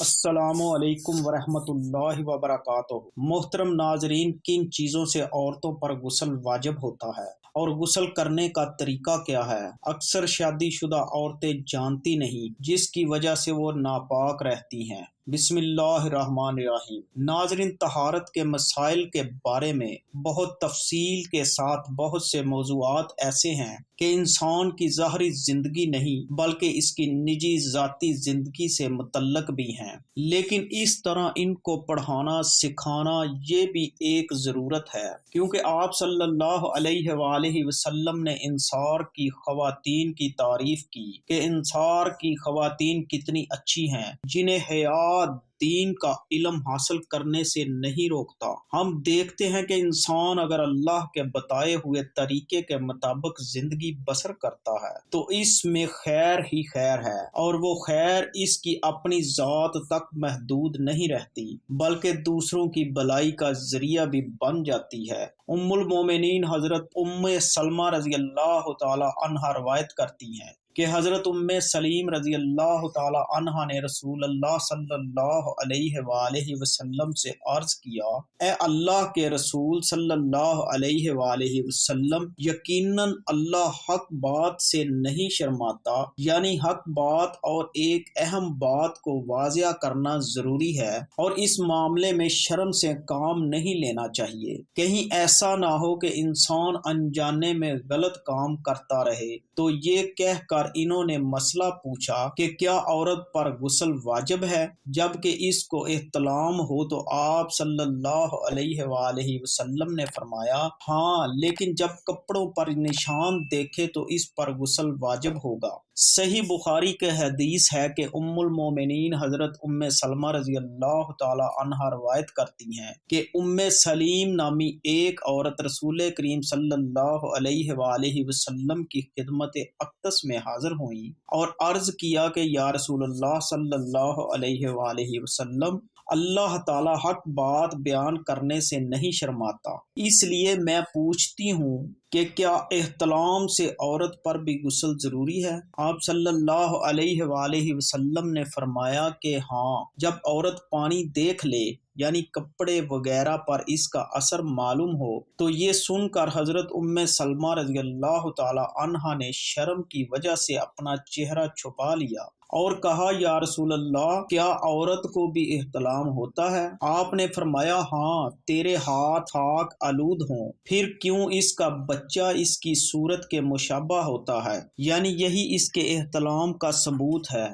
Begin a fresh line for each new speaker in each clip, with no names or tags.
السلام علیکم ورحمۃ اللہ وبرکاتہ۔ محترم ناظرین، کن چیزوں سے عورتوں پر غسل واجب ہوتا ہے اور غسل کرنے کا طریقہ کیا ہے؟ اکثر شادی شدہ عورتیں جانتی نہیں، جس کی وجہ سے وہ ناپاک رہتی ہیں۔ بسم اللہ الرحمن الرحیم۔ ناظرین، طہارت کے مسائل کے بارے میں بہت تفصیل کے ساتھ بہت سے موضوعات ایسے ہیں کہ انسان کی ظاہری زندگی نہیں بلکہ اس کی نجی ذاتی زندگی سے متعلق بھی ہیں، لیکن اس طرح ان کو پڑھانا سکھانا یہ بھی ایک ضرورت ہے، کیونکہ آپ صلی اللہ علیہ وآلہ وسلم نے انصار کی خواتین کی تعریف کی کہ انصار کی خواتین کتنی اچھی ہیں، جنہیں حیا دین کا علم حاصل کرنے سے نہیں روکتا۔ ہم دیکھتے ہیں کہ انسان اگر اللہ کے بتائے ہوئے طریقے کے مطابق زندگی بسر کرتا ہے تو اس میں خیر ہی خیر ہے، اور وہ خیر اس کی اپنی ذات تک محدود نہیں رہتی بلکہ دوسروں کی بلائی کا ذریعہ بھی بن جاتی ہے۔ ام المومنین حضرت ام سلمہ رضی اللہ تعالی عنہا روایت کرتی ہیں کہ حضرت ام سلیم رضی اللہ تعالی عنہا نے رسول اللہ صلی اللہ علیہ وآلہ وسلم سے عرض کیا، اے اللہ کے رسول صلی اللہ علیہ وآلہ وسلم، یقیناً اللہ حق بات سے نہیں شرماتا، یعنی حق بات اور ایک اہم بات کو واضح کرنا ضروری ہے اور اس معاملے میں شرم سے کام نہیں لینا چاہیے۔ کہیں ایسا نہ ہو کہ انسان انجانے میں غلط کام کرتا رہے۔ تو یہ کہہ کر انہوں نے مسئلہ پوچھا کہ کیا عورت پر غسل واجب ہے؟ جبکہ اس کو احتلام ہو تو آپ صلی اللہ علیہ وآلہ وسلم نے فرمایا، ہاں، لیکن جب کپڑوں پر نشان دیکھے تو اس پر غسل واجب ہوگا۔ صحیح بخاری کے حدیث ہے کہ ام المومنین حضرت ام سلمہ رضی اللہ تعالی عنہا روایت کرتی ہیں کہ ام سلیم نامی ایک عورت رسول کریم صلی اللہ علیہ وآلہ وسلم کی خدمت اقدس میں حاضر ہوئیں اور عرض کیا کہ یا رسول اللہ صلی اللہ علیہ وآلہ وسلم، اللہ تعالی حق بات بیان کرنے سے نہیں شرماتا، اس لیے میں پوچھتی ہوں کہ کیا احتلام سے عورت پر بھی غسل ضروری ہے؟ آپ صلی اللہ علیہ وآلہ وسلم نے فرمایا کہ ہاں، جب عورت پانی دیکھ لے، یعنی کپڑے وغیرہ پر اس کا اثر معلوم ہو۔ تو یہ سن کر حضرت ام سلمہ رضی اللہ تعالی عنہا نے شرم کی وجہ سے اپنا چہرہ چھپا لیا اور کہا، یا رسول اللہ، کیا عورت کو بھی احتلام ہوتا ہے؟ آپ نے فرمایا، ہاں، تیرے ہاتھ خاک آلود ہوں، پھر کیوں اس کا بچہ اس کی صورت کے مشابہ ہوتا ہے، یعنی یہی اس کے احتلام کا ثبوت ہے۔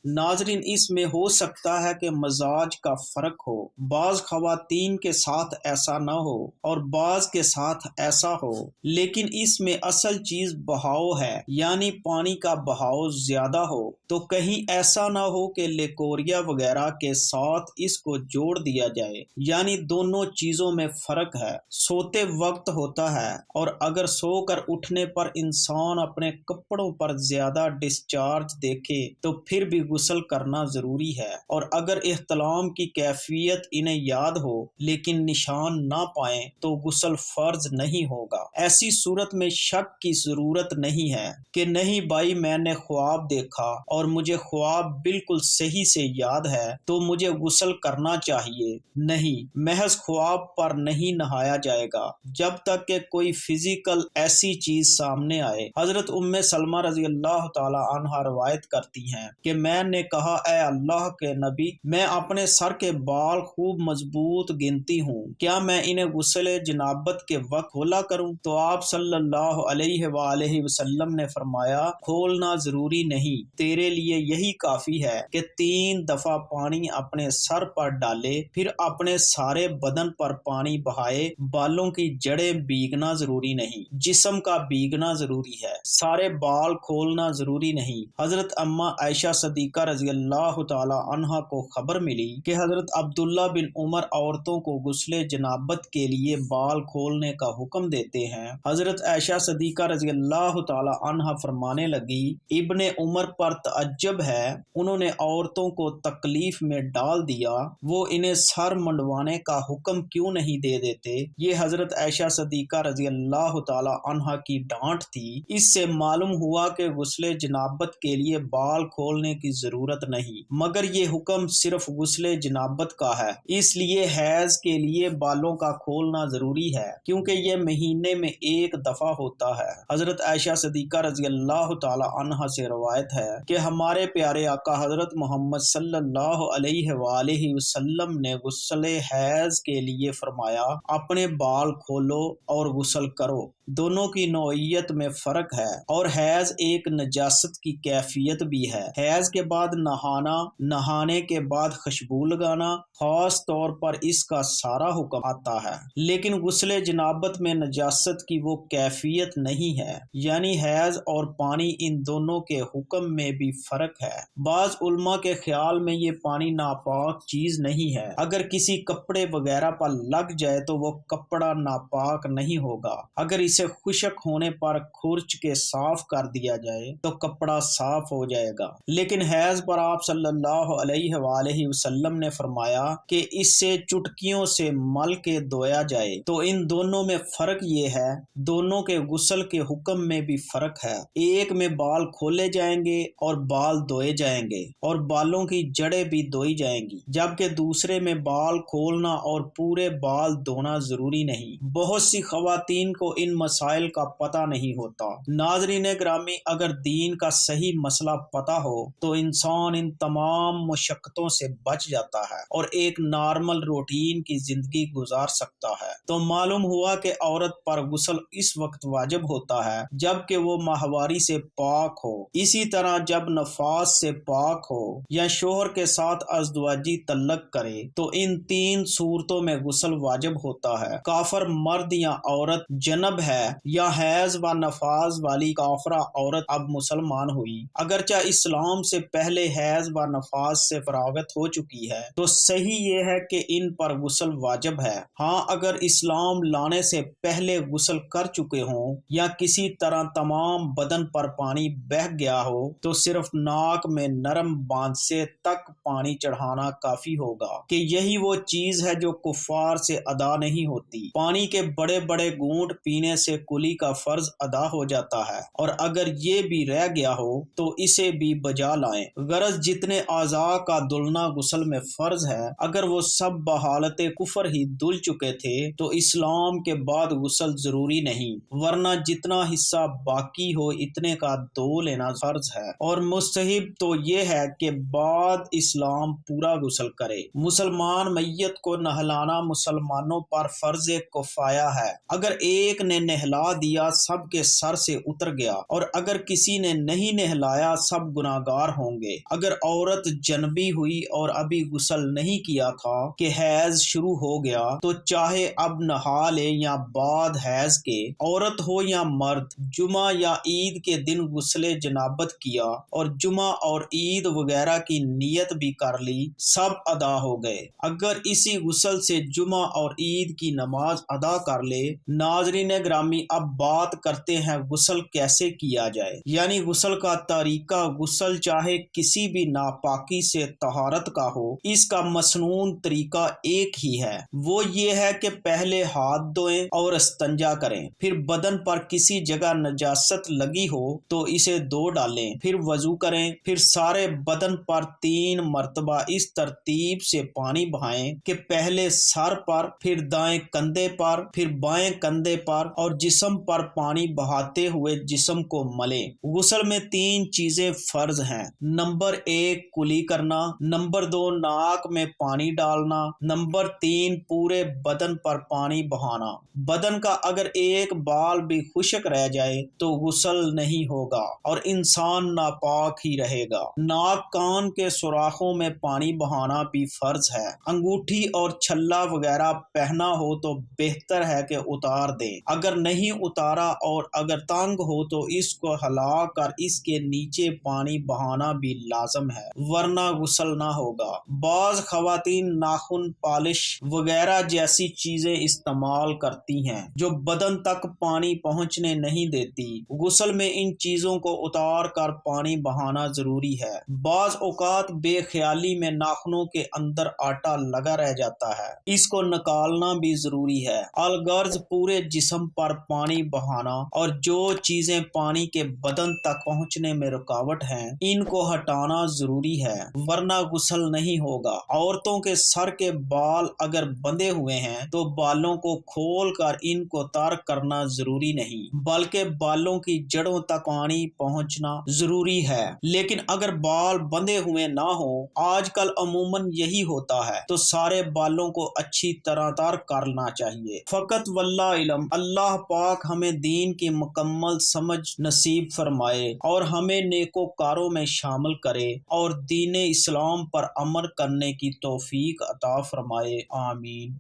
ناظرین، اس میں ہو سکتا ہے کہ مزاج کا فرق ہو، بعض خواتین کے ساتھ ایسا نہ ہو اور بعض کے ساتھ ایسا ہو، لیکن اس میں اصل چیز بہاؤ ہے، یعنی پانی کا بہاؤ زیادہ ہو۔ تو کہیں ایسا نہ ہو کہ لیکوریا وغیرہ کے ساتھ اس کو جوڑ دیا جائے، یعنی دونوں چیزوں میں فرق ہے۔ سوتے وقت ہوتا ہے، اور اگر سو کر اٹھنے پر انسان اپنے کپڑوں پر زیادہ ڈسچارج دیکھے تو پھر بھی غسل کرنا ضروری ہے، اور اگر احتلام کی کیفیت انہیں یاد ہو لیکن نشان نہ پائیں تو غسل فرض نہیں ہوگا۔ ایسی صورت میں شک کی ضرورت نہیں ہے کہ نہیں بھائی، میں نے خواب دیکھا اور مجھے خواب بالکل صحیح سے یاد ہے تو مجھے غسل کرنا چاہیے۔ نہیں، محض خواب پر نہیں نہایا جائے گا جب تک کہ کوئی فزیکل ایسی چیز سامنے آئے۔ حضرت ام سلمہ رضی اللہ تعالی عنہا روایت کرتی ہیں کہ میں نے کہا، اے اللہ کے نبی، میں اپنے سر کے بال خوب مضبوط گنتی ہوں، کیا میں انہیں غسل جنابت کے وقت کھولا کروں؟ تو آپ صلی اللہ علیہ وآلہ وسلم نے فرمایا، کھولنا ضروری نہیں، تیرے لیے یہی کافی ہے کہ 3 دفعہ پانی اپنے سر پر ڈالے، پھر اپنے سارے بدن پر پانی بہائے۔ بالوں کی جڑیں بھیگنا ضروری نہیں، جسم کا بھیگنا ضروری ہے، سارے بال کھولنا ضروری نہیں۔ حضرت اماں عائشہ صدیقہ رضی اللہ تعالی عنہا کو خبر ملی کہ حضرت عبداللہ بن عمر عورتوں کو غسل جنابت کے لیے بال کھولنے کا حکم دیتے ہیں۔ حضرت عائشہ صدیقہ رضی اللہ تعالی عنہا فرمانے لگی، ابن عمر پر تعجب ہے، انہوں نے عورتوں کو تکلیف میں ڈال دیا، وہ انہیں سر منڈوانے کا حکم کیوں نہیں دے دیتے؟ یہ حضرت عائشہ صدیقہ رضی اللہ تعالی عنہا کی ڈانٹ تھی۔ اس سے معلوم ہوا کہ غسل جنابت کے لیے بال کھولنے کی ضرورت نہیں، مگر یہ حکم صرف غسل جنابت کا ہے، اس لیے حیض کے لیے بالوں کا کھولنا ضروری ہے کیونکہ یہ مہینے میں ایک دفعہ ہوتا ہے۔ حضرت عائشہ صدیقہ رضی اللہ تعالی عنہا سے روایت ہے کہ ہمارے پیارے آقا حضرت محمد صلی اللہ علیہ وآلہ وسلم نے غسل حیض کے لیے فرمایا، اپنے بال کھولو اور غسل کرو، دونوں کی نوعیت میں فرق ہے، اور حیض ایک نجاست کی کیفیت بھی ہے۔ حیض کے بعد نہانا، نہانے کے بعد خوشبو لگانا، خاص طور پر اس کا سارا حکم آتا ہے، لیکن غسل جنابت میں نجاست کی وہ کیفیت نہیں ہے، یعنی حیض اور پانی ان دونوں کے حکم میں بھی فرق ہے۔ بعض علماء کے خیال میں یہ پانی ناپاک چیز نہیں ہے، اگر کسی کپڑے وغیرہ پر لگ جائے تو وہ کپڑا ناپاک نہیں ہوگا، اگر اسے خشک ہونے پر کھرچ کے صاف کر دیا جائے تو کپڑا صاف ہو جائے گا۔ لیکن حیض پر آپ صلی اللہ علیہ وآلہ وسلم نے فرمایا کہ اس سے چٹکیوں سے مل کے دھویا جائے، تو ان دونوں میں فرق یہ ہے، دونوں کے غسل کے حکم میں بھی فرق ہے، ایک میں بال کھولے جائیں گے اور بال دھوئے جائیں گے اور بالوں کی جڑیں بھی دھوئی جائیں گی، جبکہ دوسرے میں بال کھولنا اور پورے بال دھونا ضروری نہیں۔ بہت سی خواتین کو ان مسائل کا پتہ نہیں ہوتا۔ ناظرین گرامی، اگر دین کا صحیح مسئلہ پتہ ہو تو انسان ان تمام مشقتوں سے بچ جاتا ہے اور ایک نارمل روٹین کی زندگی گزار سکتا ہے۔ تو معلوم ہوا کہ عورت پر غسل اس وقت واجب ہوتا ہے جب کہ وہ ماہواری سے پاک ہو، اسی طرح جب نفاس سے پاک ہو یا شوہر کے ساتھ ازدواجی تعلق کرے تو ان تین صورتوں میں غسل واجب ہوتا ہے۔ کافر مرد یا عورت جنب ہے یا حیض و نفاس والی کافرہ عورت اب مسلمان ہوئی، اگرچہ اسلام سے پہلے حیض و نفاس سے فراغت ہو چکی ہے، تو صحیح یہ ہے کہ ان پر غسل واجب ہے۔ ہاں، اگر اسلام لانے سے پہلے غسل کر چکے ہوں یا کسی طرح تمام بدن پر پانی بہہ گیا ہو تو صرف ناک میں نرم باندھے تک پانی چڑھانا کافی ہوگا کہ یہی وہ چیز ہے جو کفار سے ادا نہیں ہوتی۔ پانی کے بڑے بڑے گھونٹ پینے سے کلی کا فرض ادا ہو جاتا ہے، اور اگر یہ بھی رہ گیا ہو تو اسے بھی بجا لائیں۔ غرض جتنے اعضاء کا دھلنا غسل میں فرض ہے، اگر وہ سب بحالت کفر ہی دھل چکے تھے تو اسلام کے بعد غسل ضروری نہیں، ورنہ جتنا حصہ باقی ہو اتنے کا دھو لینا فرض ہے، اور مستحب تو یہ ہے کہ بعد اسلام پورا غسل کرے۔ مسلمان میت کو نہلانا مسلمانوں پر فرض کفایہ ہے، اگر ایک نے نہلا دیا سب کے سر سے اتر گیا، اور اگر کسی نے نہیں نہلایا سب گناہگار ہوں گے۔ اگر عورت جنبی ہوئی اور ابھی غسل نہیں کیا تھا کہ حیض شروع ہو گیا تو چاہے اب نہا لے یا بعد حیض کے، عورت ہو یا مرد، جمعہ یا عید کے دن غسل جنابت کیا اور جمعہ اور عید وغیرہ کی نیت بھی کر لی، سب ادا ہو گئے۔ اگر اسی غسل سے جمعہ اور عید کی نماز ادا کر لے۔ ناظرین گرامی، اب بات کرتے ہیں غسل کیسے کیا جائے، یعنی غسل کا طریقہ۔ غسل چاہے کسی بھی ناپاکی سے طہارت کا ہو، اس کا مسنون طریقہ ایک ہی ہے، وہ یہ ہے کہ پہلے ہاتھ دھوئیں اور استنجا کریں، پھر بدن پر کسی جگہ نجاست لگی ہو تو اسے دھو ڈالیں، پھر وضو کریں، پھر سارے بدن پر 3 مرتبہ اس ترتیب سے پانی بہائیں کہ پہلے سر پر، پھر دائیں کندھے پر، پھر بائیں کندھے پر، اور جسم پر پانی بہاتے ہوئے جسم کو ملیں۔ غسل میں 3 چیزیں فرض ہیں: نمبر 1 کلی کرنا، نمبر 2 ناک میں پانی ڈالنا، نمبر 3 پورے بدن پر پانی بہانا۔ بدن کا اگر ایک بال بھی خشک رہ جائے تو غسل نہیں ہوگا اور انسان ناپاک ہی رہے گا۔ ناک کان کے سوراخوں میں پانی بہانا بھی فرض ہے۔ انگوٹھی اور چھلا وغیرہ پہنا ہو تو بہتر ہے کہ اتار دیں، اگر نہیں اتارا اور اگر تنگ ہو تو اس کو ہلا کر اس کے نیچے پانی بہانا بھی لازم ہے، ورنہ غسل نہ ہوگا۔ بعض خواتین ناخن پالش وغیرہ جیسی چیزیں استعمال کرتی ہیں جو بدن تک پانی پہنچنے نہیں دیتی۔ غسل میں ان چیزوں کو اتار کر پانی بہانا ضروری ہے۔ بعض اوقات بے خیالی میں ناخنوں کے اندر آٹا لگا رہ جاتا ہے، اس کو نکالنا بھی ضروری ہے۔ الغرض پورے جسم پر پانی بہانا اور جو چیزیں پانی کے بدن تک پہنچنے میں رکاوٹ ہیں ان کو ہٹانا ضروری ہے ورنہ غسل نہیں ہوگا۔ عورتوں کے سر کے بال اگر بندھے ہوئے ہیں تو بالوں کو کھول کر ان کو ترک کرنا ضروری نہیں بلکہ بالوں کی جڑوں تک پانی پہنچنا ضروری ہے۔ لیکن اگر بال بندھے ہوئے نہ ہوں، آج کل عموماً یہی ہوتا ہے، تو سارے بالوں کو اچھی طرح ترک کرنا چاہیے۔ فقط واللہ علم۔ اللہ پاک ہمیں دین کی مکمل سمجھ نصیب فرمائے اور ہمیں نیکوکاروں میں شامل کرے اور دین اسلام پر عمل کرنے کی توفیق عطا فرمائے، آمین۔